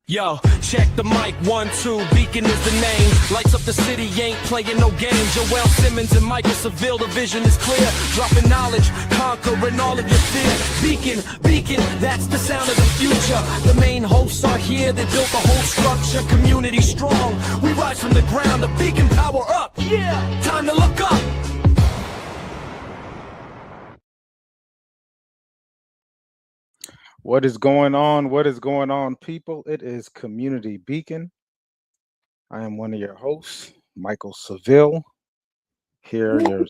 Yo, check the mic, 1, 2, Beacon is the name. Lights up the city, ain't playing no games. Joel Simmons and Michael Seville, the vision is clear. Dropping knowledge, conquering all of your fear. Beacon, that's the sound of the future. The main hosts are here, they built the whole structure. Community strong, we rise from the ground. The Beacon power up, yeah, time to look up. What is going on? What is going on, people? It is Community Beacon. I am one of your hosts, Michael Seville, here, your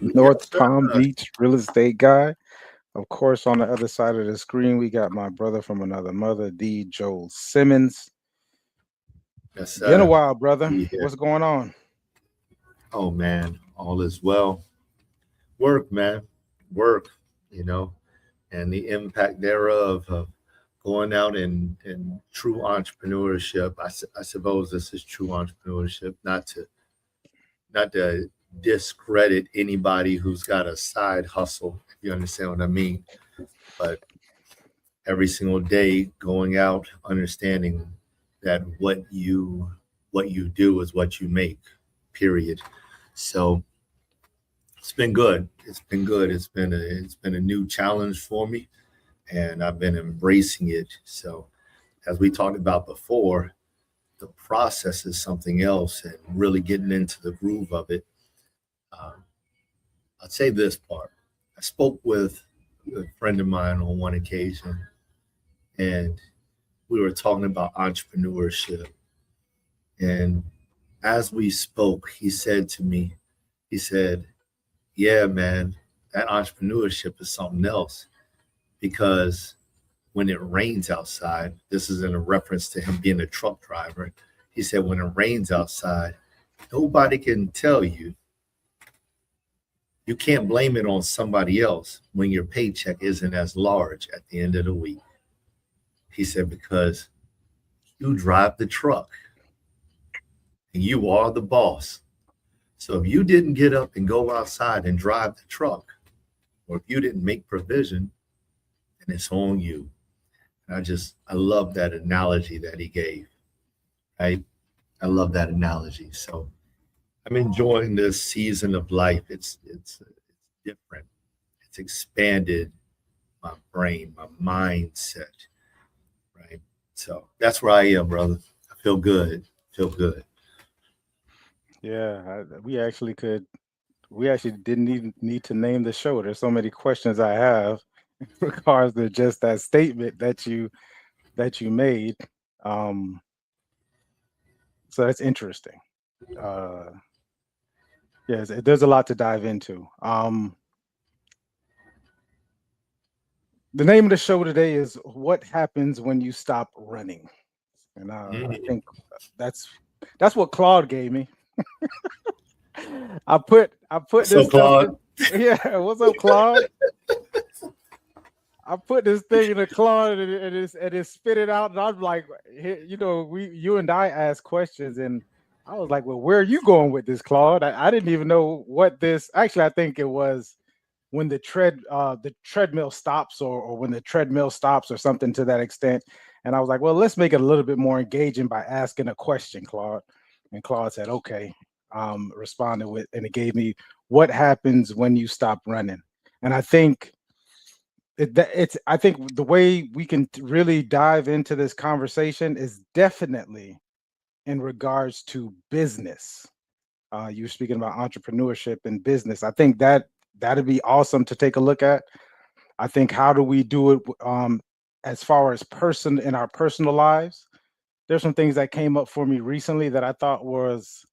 North Palm Beach real estate guy. Of course, on the other side of the screen, we got my brother from another mother, D. Joel Simmons. Yes, Been a while, brother. What's going on? Oh, man, all is well. Work, man, work, and the impact thereof of going out in true entrepreneurship. I suppose this is true entrepreneurship, not to discredit anybody who's got a side hustle, if you understand what I mean. But every single day going out, understanding that what you do is what you make, period. So it's been good. It's been a new challenge for me, and I've been embracing it. So as we talked about before, the process is something else, and really getting into the groove of it. I'd say this part. I spoke with a friend of mine on one occasion, and we were talking about entrepreneurship. And as we spoke, he said to me, yeah, man, that entrepreneurship is something else, because when it rains outside, this is in a reference to him being a truck driver. He said, when it rains outside, nobody can tell you. You can't blame it on somebody else when your paycheck isn't as large at the end of the week. He said, because you drive the truck and you are the boss. So if you didn't get up and go outside and drive the truck, or if you didn't make provision, then it's on you. And I love that analogy that he gave, right? I love that analogy. So I'm enjoying this season of life. It's different. It's expanded my brain, my mindset, right? So that's where I am, brother. I feel good. Yeah, we actually didn't even need to name the show. There's so many questions I have in regards to just that statement that you made. So that's interesting. Yes, there's a lot to dive into. The name of the show today is "What Happens When You Stop Running," and I think that's what Claude gave me. I put What's this up, Claude? Yeah, what's up, Claude? I put this thing in the Claude and it spit it out, and I'm like, you and I asked questions, and I was like, well, where are you going with this, Claude? I didn't even know what this. Actually, I think it was when the treadmill stops, or when the treadmill stops, or something to that extent. And I was like, well, let's make it a little bit more engaging by asking a question, Claude. And Claude said, okay. Responded with, and it gave me what happens when you stop running. And I think I think the way we can really dive into this conversation is definitely in regards to business. You're speaking about entrepreneurship and business. I think that'd be awesome to take a look at. I think, how do we do it as far as in our personal lives? There's some things that came up for me recently that I thought was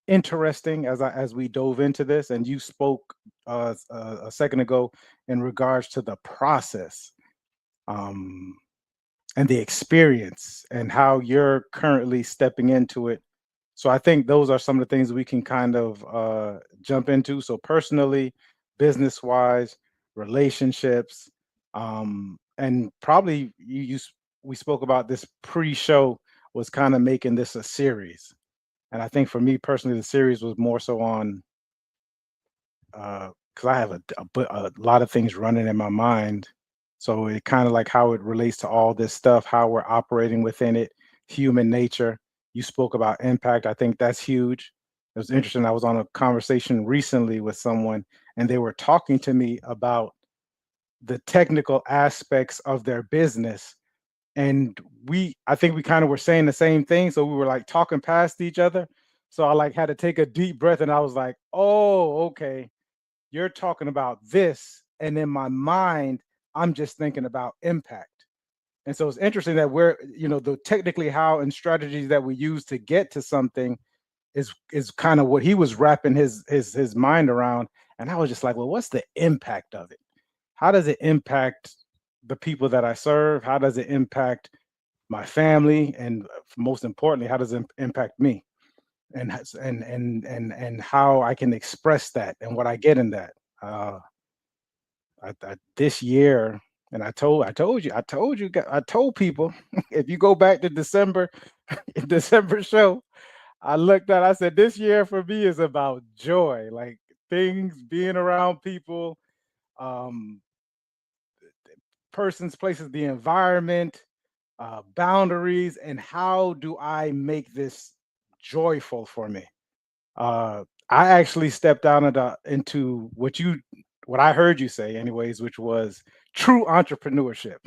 interesting as we dove into this, and you spoke a second ago in regards to the process and the experience and how you're currently stepping into it. So I think those are some of the things we can kind of jump into. So personally, business wise, relationships, and probably we spoke about this pre-show, was kind of making this a series. And I think for me personally, the series was more so on because I have a lot of things running in my mind So it kind of like how it relates to all this stuff, how we're operating within it, human nature. You spoke about impact. I think that's huge. It was interesting. I was on a conversation recently with someone, and they were talking to me about the technical aspects of their business. And I think we kind of were saying the same thing. So we were like talking past each other. So I like had to take a deep breath and I was like, oh, okay, you're talking about this. And in my mind, I'm just thinking about impact. And so it's interesting that we're, the technically how and strategies that we use to get to something is kind of what he was wrapping his mind around. And I was just like, well, what's the impact of it? How does it impact the people that I serve? How does it impact my family? And most importantly, how does it impact me? And how I can express that and what I get in that. This year, and I told people, if you go back to December, December show, I said, this year for me is about joy, like things, being around people, um, persons, places, the environment, boundaries, and how do I make this joyful for me? I actually stepped out into what I heard you say, anyways, which was true entrepreneurship,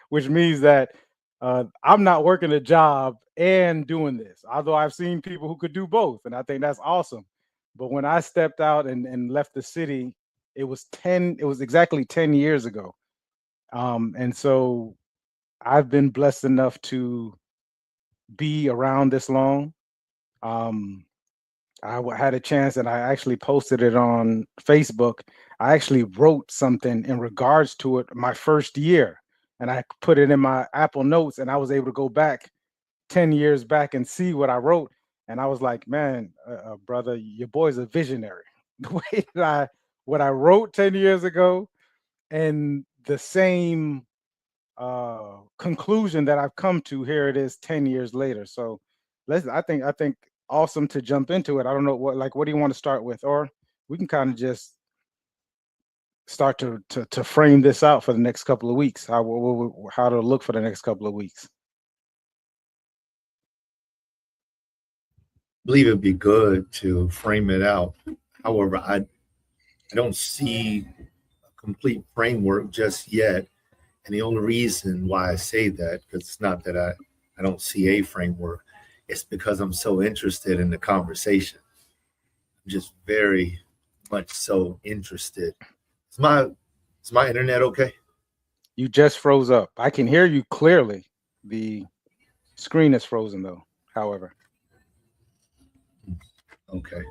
which means that I'm not working a job and doing this. Although I've seen people who could do both, and I think that's awesome. But when I stepped out and left the city, it was exactly 10 years ago. And so I've been blessed enough to be around this long. Um, had a chance, and I actually posted it on Facebook. I actually wrote something in regards to it my first year, and I put it in my Apple Notes, and I was able to go back 10 years back and see what I wrote. And I was like, man, brother, your boy's a visionary. The way that what I wrote 10 years ago and the same conclusion that I've come to, here it is 10 years later. So I think awesome to jump into it. I don't know what do you want to start with, or we can kind of just start to frame this out for the next couple of weeks, how to look for the next couple of weeks. I believe it'd be good to frame it out. However, I don't see a complete framework just yet. And the only reason why I say that, because it's not that I don't see a framework, it's because I'm so interested in the conversation. I'm just very much so interested. Is my internet okay? You just froze up. I can hear you clearly. The screen is frozen though, however. Okay.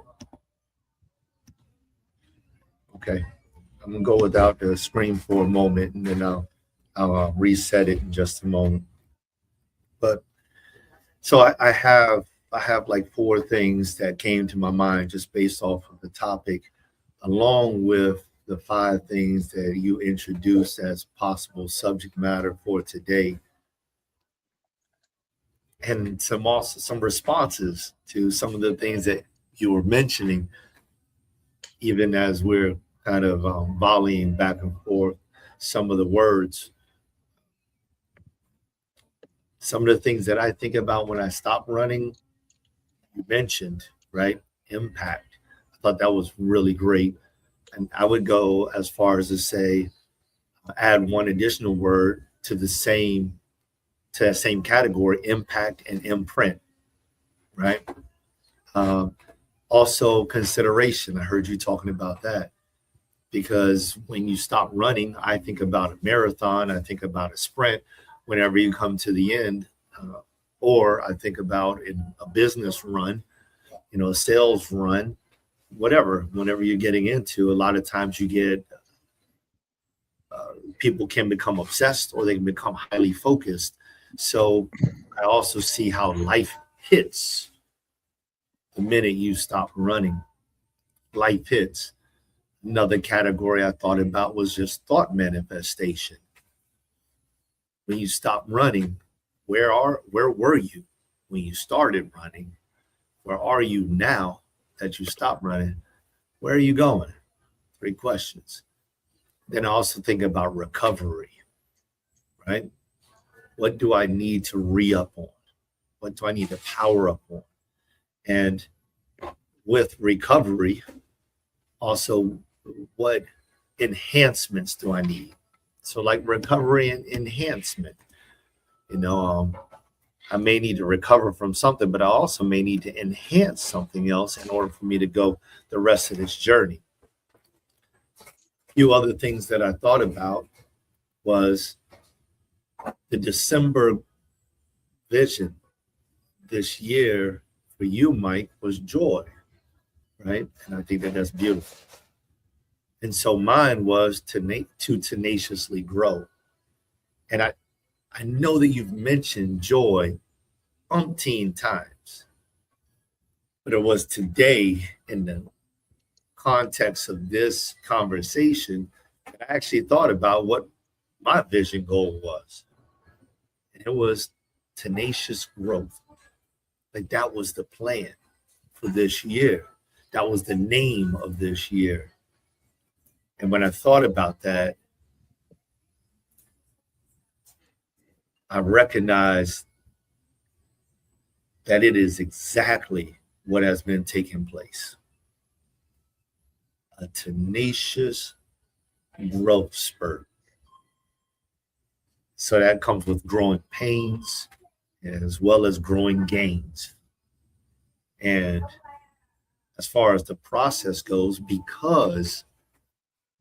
I'm gonna go without the screen for a moment, and then I'll reset it in just a moment. But so I have like 4 things that came to my mind just based off of the topic, along with the 5 things that you introduced as possible subject matter for today, and some responses to some of the things that you were mentioning, even as we're kind of volleying back and forth some of the words. Some of the things that I think about when I stop running, you mentioned, right? Impact. I thought that was really great. And I would go as far as to say, add one additional word to that same category, impact and imprint, right? Also consideration. I heard you talking about that, because when you stop running, I think about a marathon, I think about a sprint whenever you come to the end, or I think about in a business run, a sales run, whatever, whenever you're getting into, a lot of times you get, people can become obsessed or they can become highly focused. So I also see how life hits the minute you stop running. Life hits. Another category I thought about was just thought manifestation. When you stop running, where were you when you started running? Where are you now that you stopped running? Where are you going? 3 questions. Then I also think about recovery. right? What do I need to re-up on? What do I need to power up on? And with recovery, also, what enhancements do I need? So like recovery and enhancement, I may need to recover from something, but I also may need to enhance something else in order for me to go the rest of this journey. A few other things that I thought about was the December vision this year for you, Mike, was joy, right? And I think that that's beautiful. And so mine was to tenaciously grow. And I know that you've mentioned joy umpteen times, but it was today in the context of this conversation that I actually thought about what my vision goal was. And it was tenacious growth. Like that was the plan for this year. That was the name of this year. And when I thought about that, I recognized that it is exactly what has been taking place. A tenacious growth spurt. So that comes with growing pains as well as growing gains. And as far as the process goes, because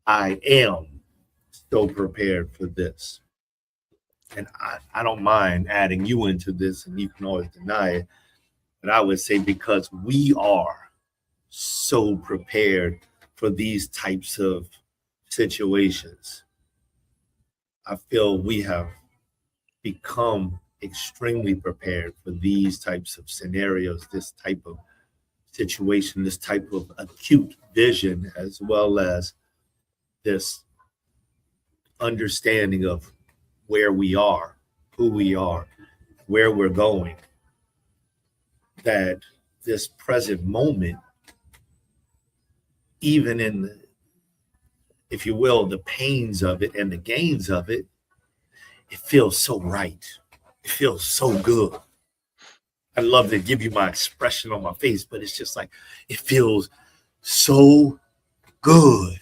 I am so prepared for this, and I don't mind adding you into this, and you can always deny it, but I would say because we are so prepared for these types of situations, I feel we have become extremely prepared for these types of scenarios, this type of situation, this type of acute vision, as well as this understanding of where we are, who we are, where we're going, that this present moment, even in the, if you will, the pains of it and the gains of it, it feels so right. It feels so good. I love to give you my expression on my face, but it's just like, it feels so good,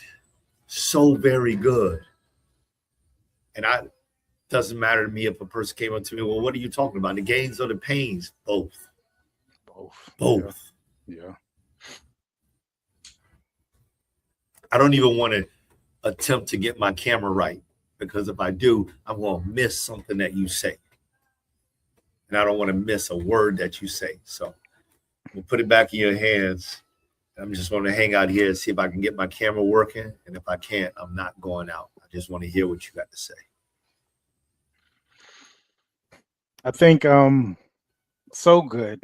so very good. And doesn't matter to me if a person came up to me, well, what are you talking about? The gains or the pains? Both. Yeah. I don't even want to attempt to get my camera right, because if I do, I'm going to miss something that you say. And I don't want to miss a word that you say. So we'll put it back in your hands. I'm just going to hang out here and see if I can get my camera working. And if I can't, I'm not going out. I just want to hear what you got to say. I think so good.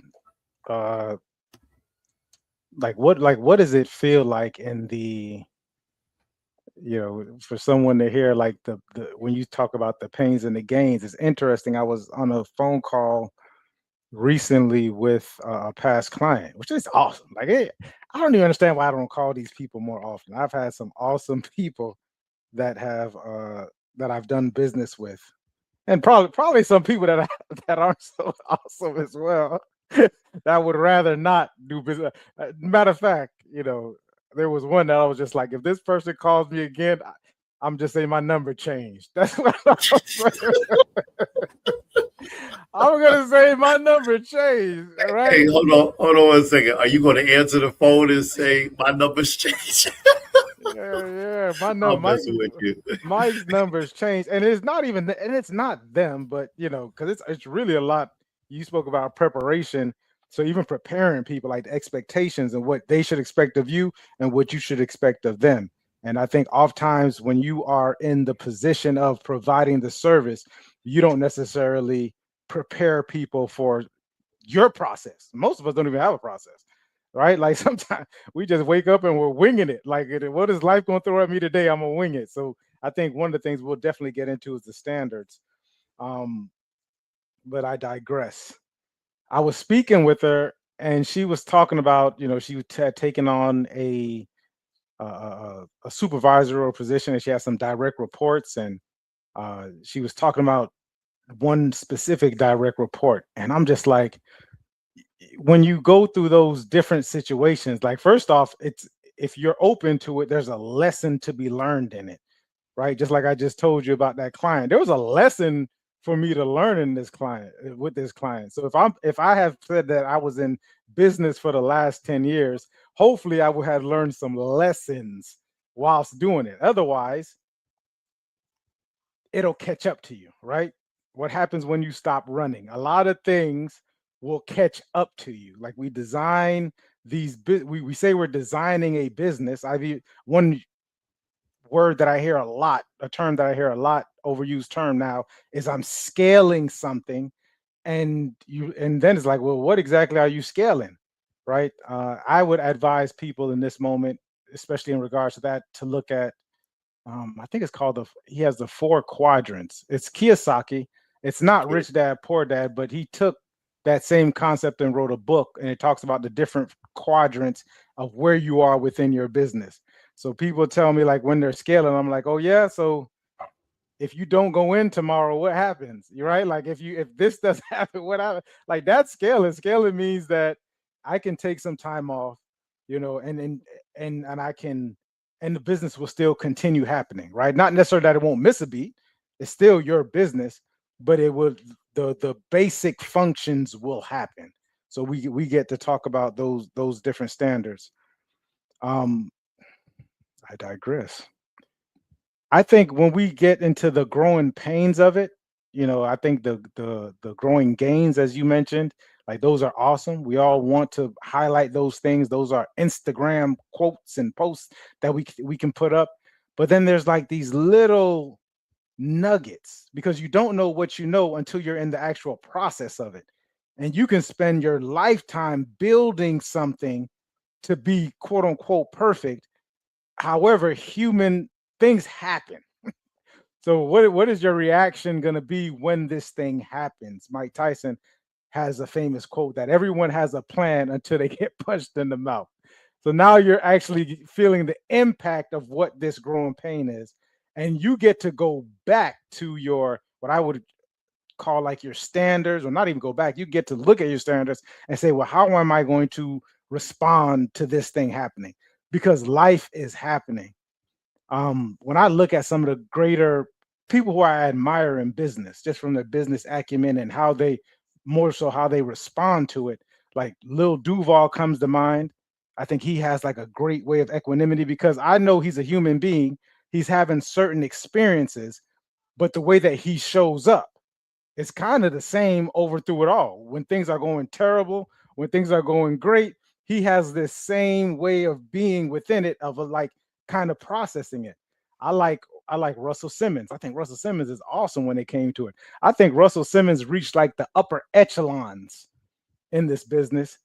What does it feel like in the, for someone to hear like the when you talk about the pains and the gains? It's interesting. I was on a phone call recently with a past client, which is awesome. Like, I don't even understand why I don't call these people more often. I've had some awesome people that I've done business with, and probably some people that aren't so awesome as well. That would rather not do business. Matter of fact, there was one that I was just like, if this person calls me again, I'm just saying my number changed. That's what I was saying. I'm gonna say my number changed. Right? Hey, hold on 1 second. Are you going to answer the phone and say my number's changed? Yeah. I'm messing with you. Mike's numbers changed, and it's not even, and it's not them, but because it's really a lot. You spoke about preparation, so even preparing people, like the expectations and what they should expect of you and what you should expect of them. And I think oftentimes when you are in the position of providing the service, you don't necessarily prepare people for your process. Most of us don't even have a process, right? Like sometimes we just wake up and we're winging it. Like, what is life going to throw at me today? I'm gonna wing it. So I think one of the things we'll definitely get into is the standards. But I digress. I was speaking with her, and she was talking about, she had taken on a supervisorial position, and she has some direct reports. And She was talking about one specific direct report, and I'm just like, when you go through those different situations, like first off, it's if you're open to it, there's a lesson to be learned in it, right? Just like I just told you about that client, there was a lesson for me to learn in this client with this client. So if I have said that I was in business for the last 10 years, hopefully I would have learned some lessons whilst doing it. Otherwise, it'll catch up to you, right? What happens when you stop running? A lot of things will catch up to you. Like we design these, we say we're designing a business. One word that I hear a lot, a term that I hear a lot, overused term now, is I'm scaling something, and then it's like, well, what exactly are you scaling, right? I would advise people in this moment, especially in regards to that, to look at I think it's called he has the 4 quadrants. It's Kiyosaki. It's not Rich Dad Poor Dad, but he took that same concept and wrote a book, and it talks about the different quadrants of where you are within your business. So people tell me, like, when they're scaling, I'm like, oh yeah, so if you don't go in tomorrow, what happens? You're right. Like if this doesn't happen, what happens? Like that scaling. Scaling means that I can take some time off, and I can, and the business will still continue happening, right? Not necessarily that it won't miss a beat. It's still your business, but it will, the basic functions will happen. So we get to talk about those different standards. I digress. I think when we get into the growing pains of it, I think the growing gains, as you mentioned, like those are awesome. We all want to highlight those things. Those are Instagram quotes and posts that we can put up. But then there's like these little nuggets, because you don't know what you know until you're in the actual process of it. And you can spend your lifetime building something to be quote unquote perfect. However, human things happen. So what is your reaction going to be when this thing happens? Mike Tyson has a famous quote that everyone has a plan until they get punched in the mouth. So now you're actually feeling the impact of what this growing pain is. And you get to go back to your, what I would call like your standards, or not even go back. You get to look at your standards and say, well, how am I going to respond to this thing happening? Because life is happening. When I look at some of the greater people who I admire in business, just from their business acumen and how they, more so how they respond to it, like Lil Duval comes to mind. I think he has like a great way of equanimity, because I know he's a human being. He's having certain experiences, but the way that he shows up, it's kind of the same over through it all. When things are going terrible, when things are going great, he has this same way of being within it, of a, like, kind of processing it. I like Russell Simmons. I think Russell Simmons is awesome when it came to it. I think Russell Simmons reached like the upper echelons in this business.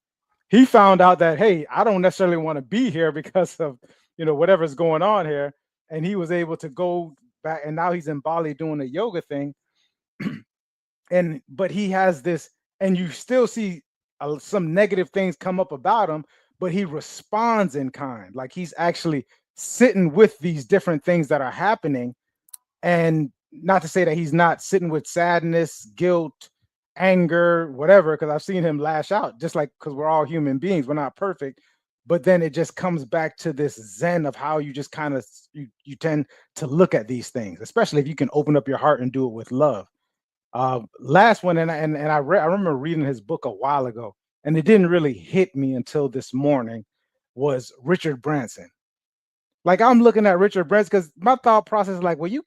He found out that, hey, I don't necessarily want to be here because of, whatever's going on here. And he was able to go back, and now he's in Bali doing a yoga thing. But he has this, and you still see some negative things come up about him, but he responds in kind. Like he's actually sitting with these different things that are happening. And not to say that he's not sitting with sadness, guilt, anger, whatever, because I've seen him lash out, just like, because we're all human beings, we're not perfect. But then it just comes back to this zen of how you just kind of, you tend to look at these things, especially if you can open up your heart and do it with love. Last one, and I remember reading his book a while ago, and it didn't really hit me until this morning, was Richard Branson. Like I'm looking at Richard Branson, because my thought process is like, well, you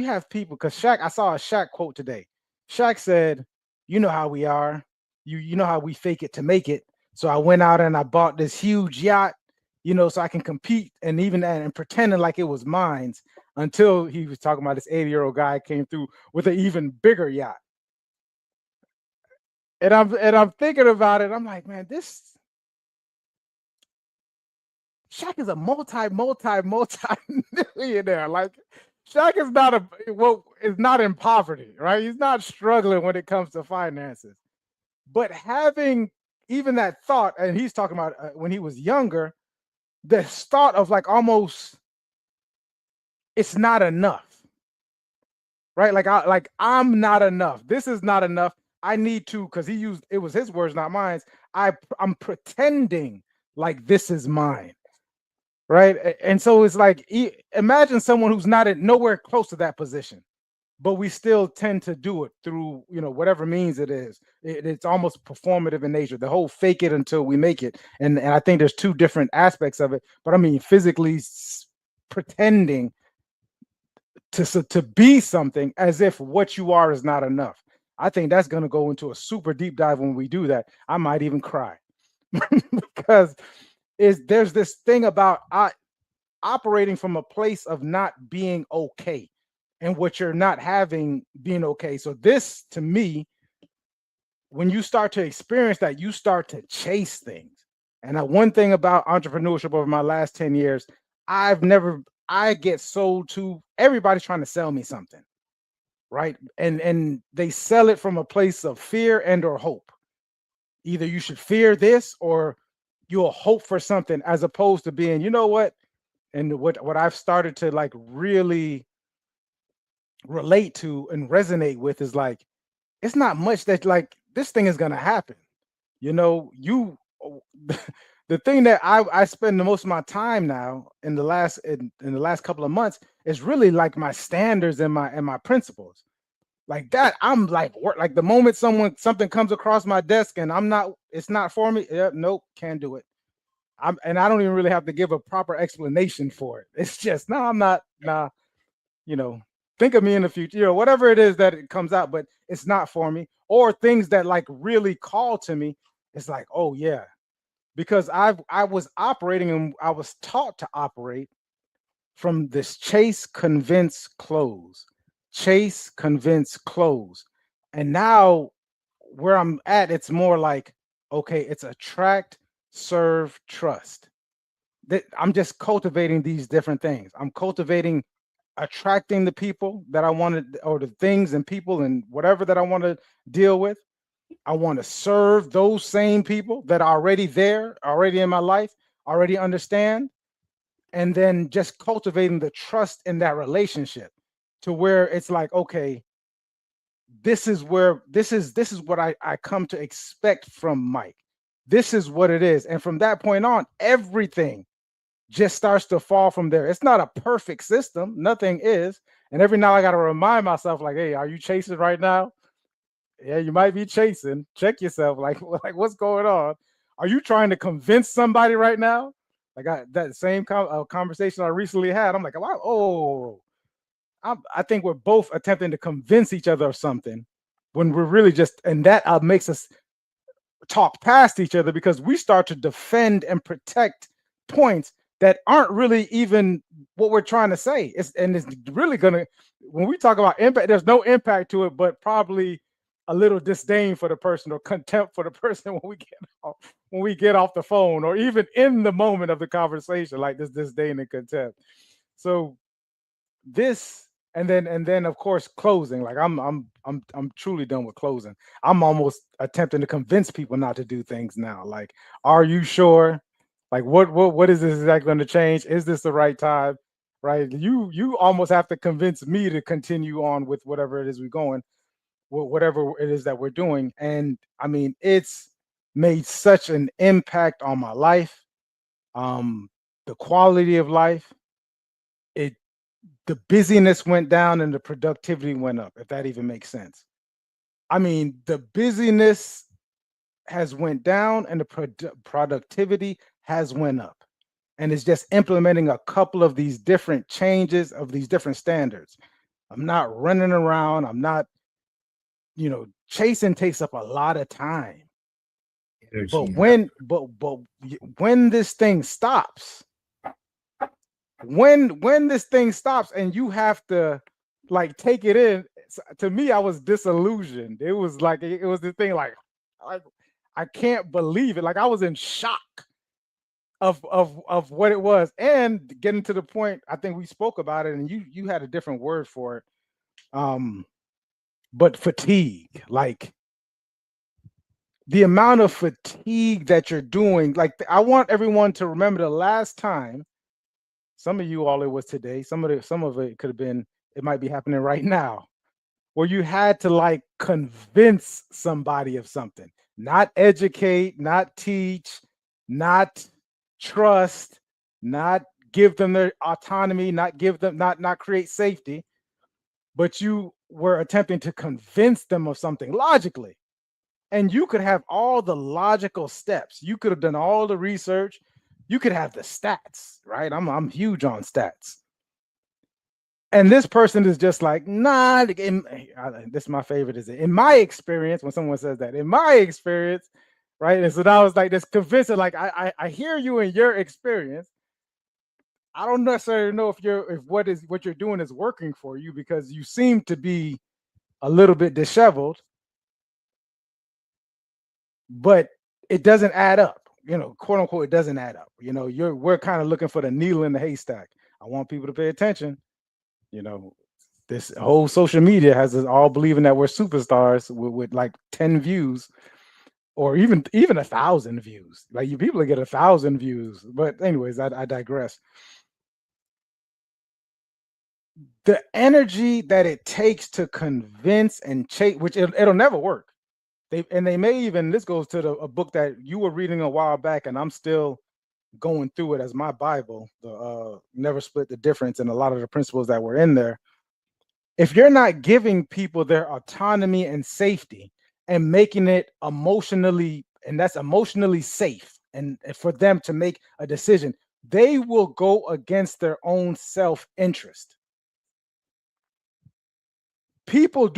have people, because Shaq, I saw a Shaq quote today. Shaq said, you know how we are, you know how we fake it to make it. So I went out and I bought this huge yacht, so I can compete, and even and pretending like it was mine, until he was talking about this 80-year-old guy came through with an even bigger yacht. And I'm thinking about it. I'm like, man, this Shaq is a multi millionaire. Like Shaq is not in poverty, right? He's not struggling when it comes to finances. But having even that thought, and he's talking about when he was younger, the thought of like almost, it's not enough. right? Like I'm not enough. This is not enough. I need to, because it was his words, not mine. I'm pretending like this is mine, right? And so it's like, imagine someone who's not nowhere close to that position, but we still tend to do it through, whatever means it is. It's almost performative in nature. The whole fake it until we make it, and I think there's two different aspects of it. But I mean, physically pretending to be something as if what you are is not enough. I think that's going to go into a super deep dive when we do that. I might even cry because there's this thing about operating from a place of not being okay and what you're not having being okay. So this, to me, when you start to experience that, you start to chase things. And one thing about entrepreneurship over my last 10 years, I get sold to, everybody's trying to sell me something, right? And they sell it from a place of fear and or hope. Either you should fear this or you'll hope for something, as opposed to being, you know what? And what I've started to like really relate to and resonate with is like, it's not much that like this thing is gonna happen. The thing that I spend the most of my time now in the last couple of months is really like my standards and my principles. Like that, I'm like like the moment something comes across my desk and it's not for me. Yeah, nope, can't do it. And I don't even really have to give a proper explanation for it. It's just no, I'm not. Nah, think of me in the future. Whatever it is that it comes out, but it's not for me. Or things that like really call to me. It's like, oh yeah, because I was operating and I was taught to operate from this chase, convince, close, chase, convince, close. And now where I'm at, it's more like, okay, it's attract, serve, trust. That I'm just cultivating these different things. I'm cultivating attracting the people that I wanted, or the things and people and whatever that I want to deal with. I want to serve those same people that are already there, already in my life, already understand. And then just cultivating the trust in that relationship to where it's like, okay, this is what I come to expect from Mike. This is what it is. And from that point on, everything just starts to fall from there. It's not a perfect system. Nothing is. And every now I got to remind myself, like, hey, are you chasing right now? Yeah, you might be chasing. Check yourself. Like what's going on? Are you trying to convince somebody right now? Like that same conversation I recently had. I'm like, I think we're both attempting to convince each other of something when we're really just, and that makes us talk past each other because we start to defend and protect points that aren't really even what we're trying to say. It's really gonna, when we talk about impact, there's no impact to it, but probably a little disdain for the person or contempt for the person when we get off the phone, or even in the moment of the conversation, like this disdain and contempt. So this, and then of course closing. Like I'm truly done with closing. I'm almost attempting to convince people not to do things now. Like, are you sure? Like what is this exactly going to change? Is this the right time? Right? You almost have to convince me to continue on with whatever it is we're going, whatever it is that we're doing. And I mean, it's made such an impact on my life, the quality of life. The busyness went down and the productivity went up, if that even makes sense. I mean, the busyness has went down and the productivity has went up. And it's just implementing a couple of these different changes of these different standards. I'm not running around. I'm not, chasing takes up a lot of time. Energy. But when this thing stops, when this thing stops and you have to like take it in, to me, I was disillusioned. It was like, it was the thing like I can't believe it. Like I was in shock of what it was. And getting to the point, I think we spoke about it and you had a different word for it. But fatigue, like the amount of fatigue that you're doing. Like I want everyone to remember the last time. Some of you all, it was today. Some of it could have been, it might be happening right now. where you had to like convince somebody of something, not educate, not teach, not trust, not give them their autonomy, not give them, not create safety, but you were attempting to convince them of something logically. And you could have all the logical steps. You could have done all the research. You could have the stats, right? I'm huge on stats. And this person is just like, nah, this is my favorite, is it? In my experience, when someone says that, in my experience, right? And so that was like this convincing, like, I hear you in your experience. I don't necessarily know if what you're doing is working for you, because you seem to be a little bit disheveled, but it doesn't add up, quote unquote, it doesn't add up. We're kind of looking for the needle in the haystack. I want people to pay attention. This whole social media has us all believing that we're superstars with like 10 views, or even 1,000 views. Like, you people get 1,000 views. But anyways, I digress. The energy that it takes to convince and change, which it'll never work. They may even, this goes to a book that you were reading a while back, and I'm still going through it as my Bible, the Never Split the Difference, and a lot of the principles that were in there. If you're not giving people their autonomy and safety and making it emotionally, and that's emotionally safe, and for them to make a decision, they will go against their own self-interest. People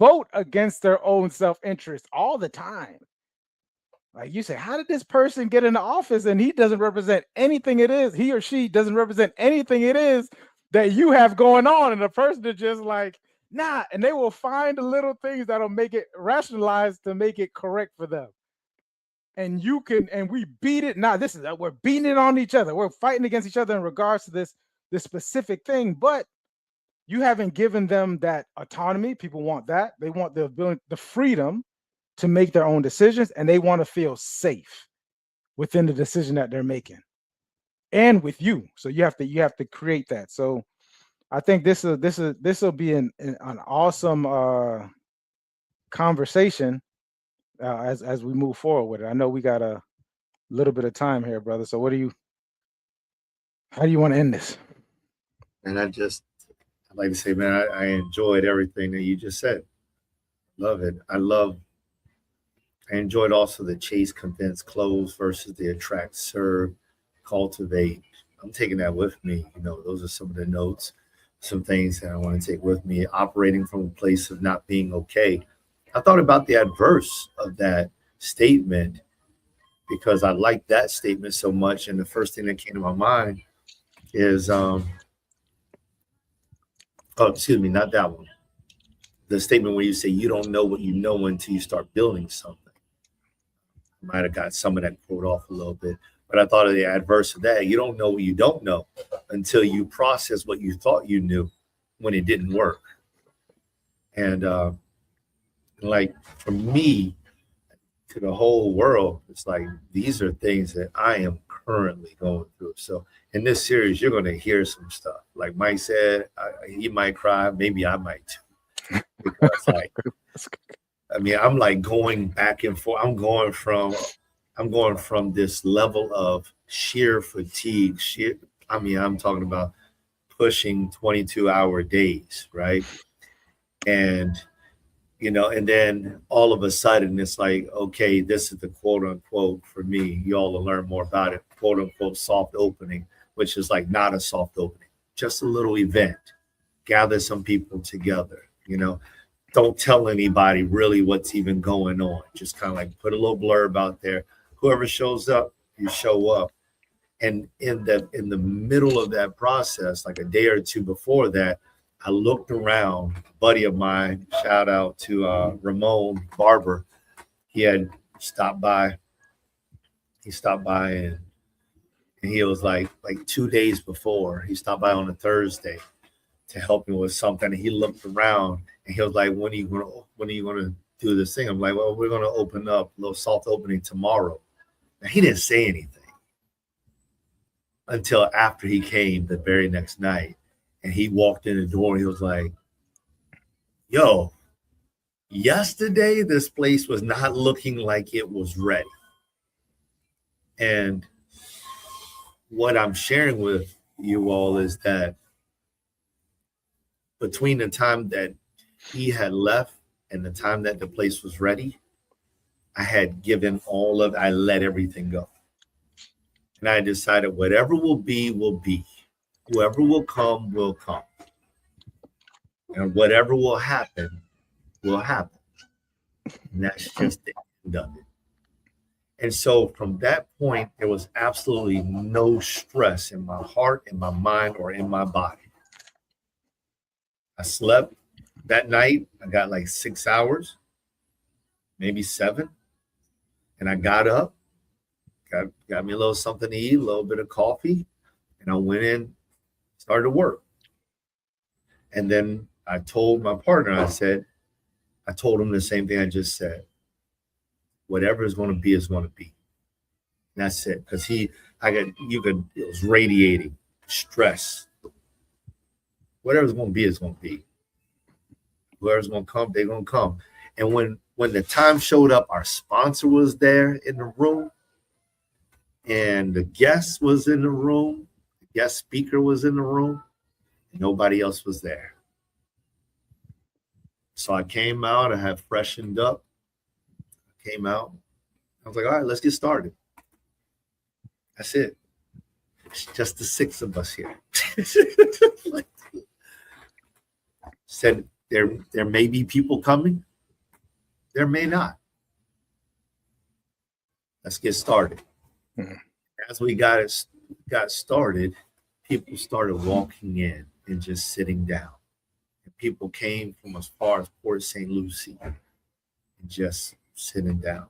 vote against their own self-interest all the time. Like, you say, how did this person get into office and he doesn't represent anything it is, he or she doesn't represent anything it is that you have going on? And the person is just like, nah, and they will find the little things that'll make it rationalized to make it correct for them. And we beat it. Now, we're beating it on each other. We're fighting against each other in regards to this specific thing, but you haven't given them that autonomy. People want that. They want the ability, the freedom to make their own decisions, and they want to feel safe within the decision that they're making, and with you. So you have to create that. So I think this will be an awesome conversation as we move forward with it. I know we got a little bit of time here, brother. So how do you want to end this? And I'd like to say, man, I enjoyed everything that you just said. Love it. I enjoyed also the chase, convince, close versus the attract, serve, cultivate. I'm taking that with me. Those are some of the notes, some things that I want to take with me. Operating from a place of not being okay. I thought about the adverse of that statement because I like that statement so much. And the first thing that came to my mind is, not that one. The statement where you say you don't know what you know until you start building something. I might have got some of that quote off a little bit, but I thought of the adverse of that. You don't know what you don't know until you process what you thought you knew when it didn't work. And like for me, to the whole world, it's like these are things that I am currently going through. So in this series, you're going to hear some stuff. Like Mike said, he might cry, maybe I might too. Because I'm like going back and forth. I'm going from this level of sheer fatigue. I'm talking about pushing 22-hour days, right? And and then all of a sudden it's like, okay, this is the quote unquote, for me, you all will learn more about it, quote unquote soft opening, which is like not a soft opening, just a little event. Gather some people together, don't tell anybody really what's even going on. Just kind of like put a little blurb out there. Whoever shows up, you show up. And in the middle of that process, like a day or two before that, I looked around. A buddy of mine, shout out to Ramon Barber. He had stopped by. He stopped by and he was like 2 days before. He stopped by on a Thursday to help me with something. And he looked around and he was like, when are you gonna do this thing? I'm like, well, we're gonna open up a little soft opening tomorrow. Now, he didn't say anything until after he came the very next night. And he walked in the door and he was like, yo, yesterday this place was not looking like it was ready. And what I'm sharing with you all is that between the time that he had left and the time that the place was ready, I had given I let everything go. And I decided whatever will be, will be. Whoever will come, will come. And whatever will happen, will happen. And that's just the end of it. And so from that point, there was absolutely no stress in my heart, in my mind, or in my body. I slept that night. I got like 6 hours, maybe 7. And I got up, got me a little something to eat, a little bit of coffee, and I went in, started to work. And then I told my partner, I told him the same thing I just said. Whatever is going to be is going to be. And that's it. Because it was radiating stress. Whatever's going to be is going to be. Whoever's going to come, they're going to come. And when the time showed up, our sponsor was there in the room, and the guest was in the room, the guest speaker was in the room, and nobody else was there. So I came out, I had freshened up, came out. I was like, all right, let's get started. That's it. It's just the 6 of us here. Said there may be people coming. There may not. Let's get started. Mm-hmm. As we got started, people started walking in and just sitting down. And people came from as far as Port St. Lucie and just sitting down.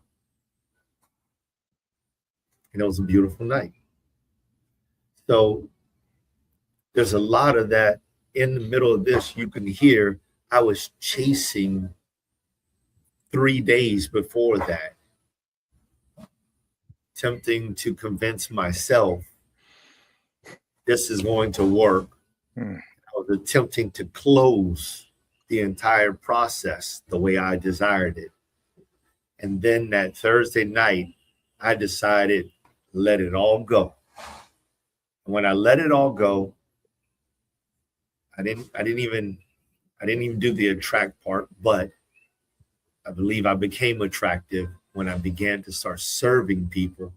And it was a beautiful night. So there's a lot of that in the middle of this. You can hear I was chasing 3 days before that, attempting to convince myself this is going to work. I was attempting to close the entire process the way I desired it. And then that Thursday night, I decided, let it all go. And when I let it all go, I didn't even do the attract part, but I believe I became attractive when I began to start serving people.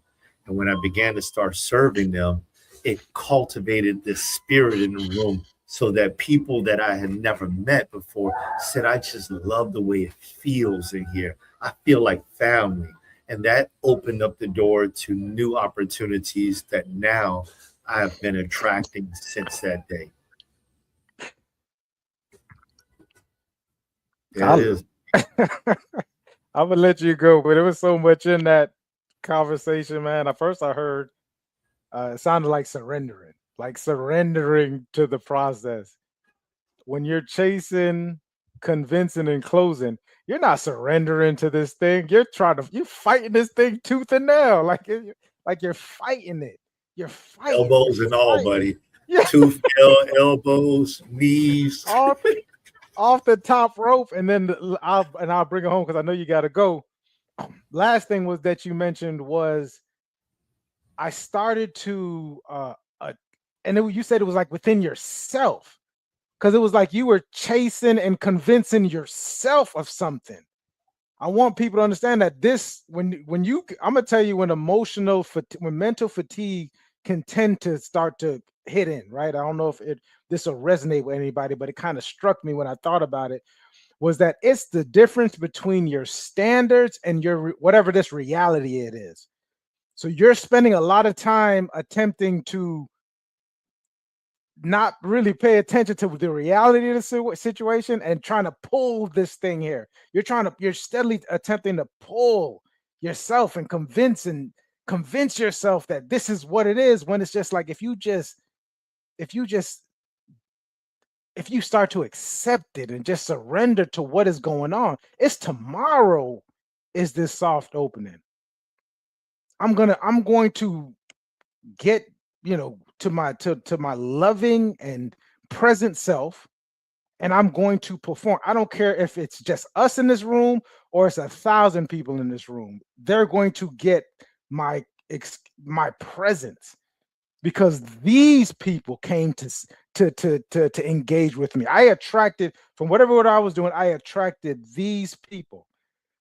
And when I began to start serving them, it cultivated this spirit in the room so that people that I had never met before said, I just love the way it feels in here. I feel like family. And that opened up the door to new opportunities that now I have been attracting since that day. There it is. I'm gonna let you go, but there was so much in that conversation, man. At first I heard it sounded like surrendering to the process. When you're chasing, convincing, and closing, you're not surrendering to this thing. You're fighting this thing tooth and nail, like you're fighting it. You're fighting elbows and all, buddy. Yeah. Tooth, elbows, knees. Off the top rope, and then I'll bring it home because I know you got to go. Last thing was that you mentioned was I started to you said it was like within yourself, because it was like you were chasing and convincing yourself of something. I want people to understand that I'm gonna tell you when mental fatigue can tend to start to hit in, right? I don't know if this will resonate with anybody, but it kind of struck me when I thought about it, was that it's the difference between your standards and your whatever this reality it is. So you're spending a lot of time attempting to not really pay attention to the reality of the situation and trying to pull this thing here. You're steadily attempting to pull yourself and convince yourself that this is what it is, when it's just like if you start to accept it and just surrender to what is going on, it's tomorrow is this soft opening. I'm going to get, to my loving and present self, and I'm going to perform. I don't care if it's just us in this room or it's 1,000 people in this room. They're going to get my presence because these people came to engage with me. I attracted from whatever I was doing. I attracted these people.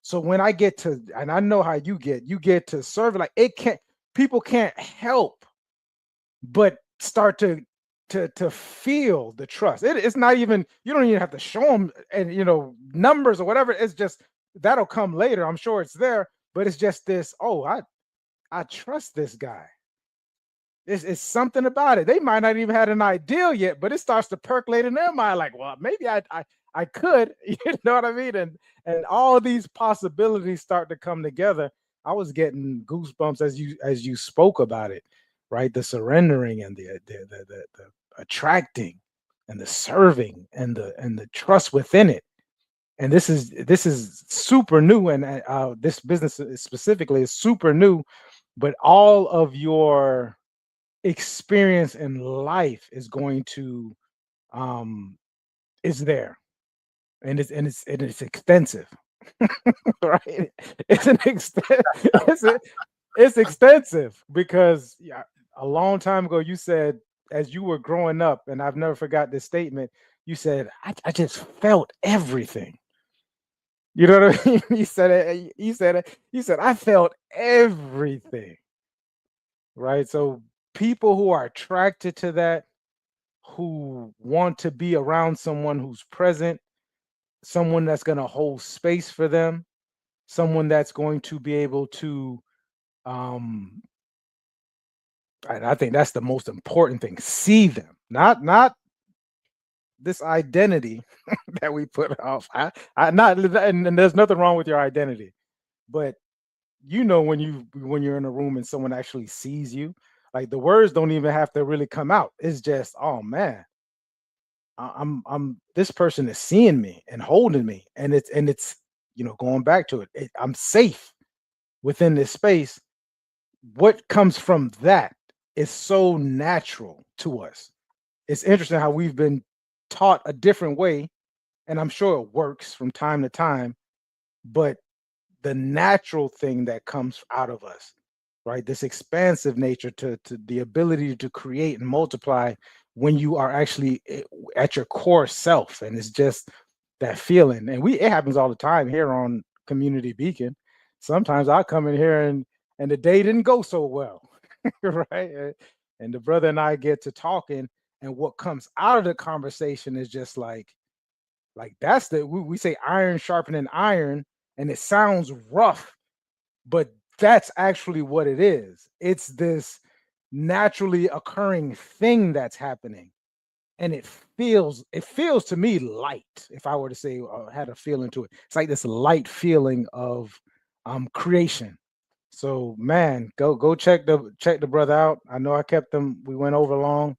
So when I get to, and I know how you get to serve it, like it can't. People can't help but start to feel the trust. It's not even, you don't even have to show them and numbers or whatever. It's just that'll come later. I'm sure it's there, but it's just this. Oh, I trust this guy. It's something about it. They might not even had an idea yet, but it starts to percolate in their mind. Like, well, maybe I could. You know what I mean? And all these possibilities start to come together. I was getting goosebumps as you spoke about it, right? The surrendering and the attracting and the serving and the trust within it. And this is super new, and this business specifically is super new, but all of your experience in life is going to is there, and it's extensive. Right? It's an extent. It's extensive because a long time ago you said as you were growing up, and I've never forgot this statement. You said, "I just felt everything." You know what I mean? You said it. You said it. You said, "I felt everything." Right? So people who are attracted to that, who want to be around someone who's present, someone that's going to hold space for them, someone that's going to be able to and I think that's the most important thing, see them, not this identity that we put off. I not and there's nothing wrong with your identity, but when you're in a room and someone actually sees you, like the words don't even have to really come out. It's just, oh man, I'm this person is seeing me and holding me, and it's going back to it, I'm safe within this space. What comes from that is so natural to us. It's interesting how we've been taught a different way, and I'm sure it works from time to time, but the natural thing that comes out of us, right? This expansive nature to the ability to create and multiply when you are actually at your core self, and it's just that feeling. And it happens all the time here on Community Beacon. Sometimes I come in here and the day didn't go so well, right? And the brother and I get to talking, and what comes out of the conversation is just like that's we say iron sharpening iron, and it sounds rough, but that's actually what it is. It's this naturally occurring thing that's happening, and it feels to me light. If I were to say had a feeling to it, it's like this light feeling of creation. So man, go check the brother out. I know I kept them. We went over long.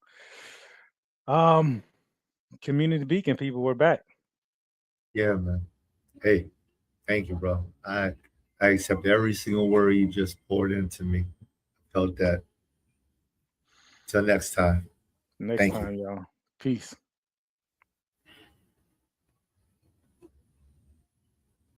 Community Beacon people, we're back. Yeah, man. Hey, thank you, bro. I accept every single word you just poured into me. Felt that. Till next time. Next Thank time, you. y'all. Peace.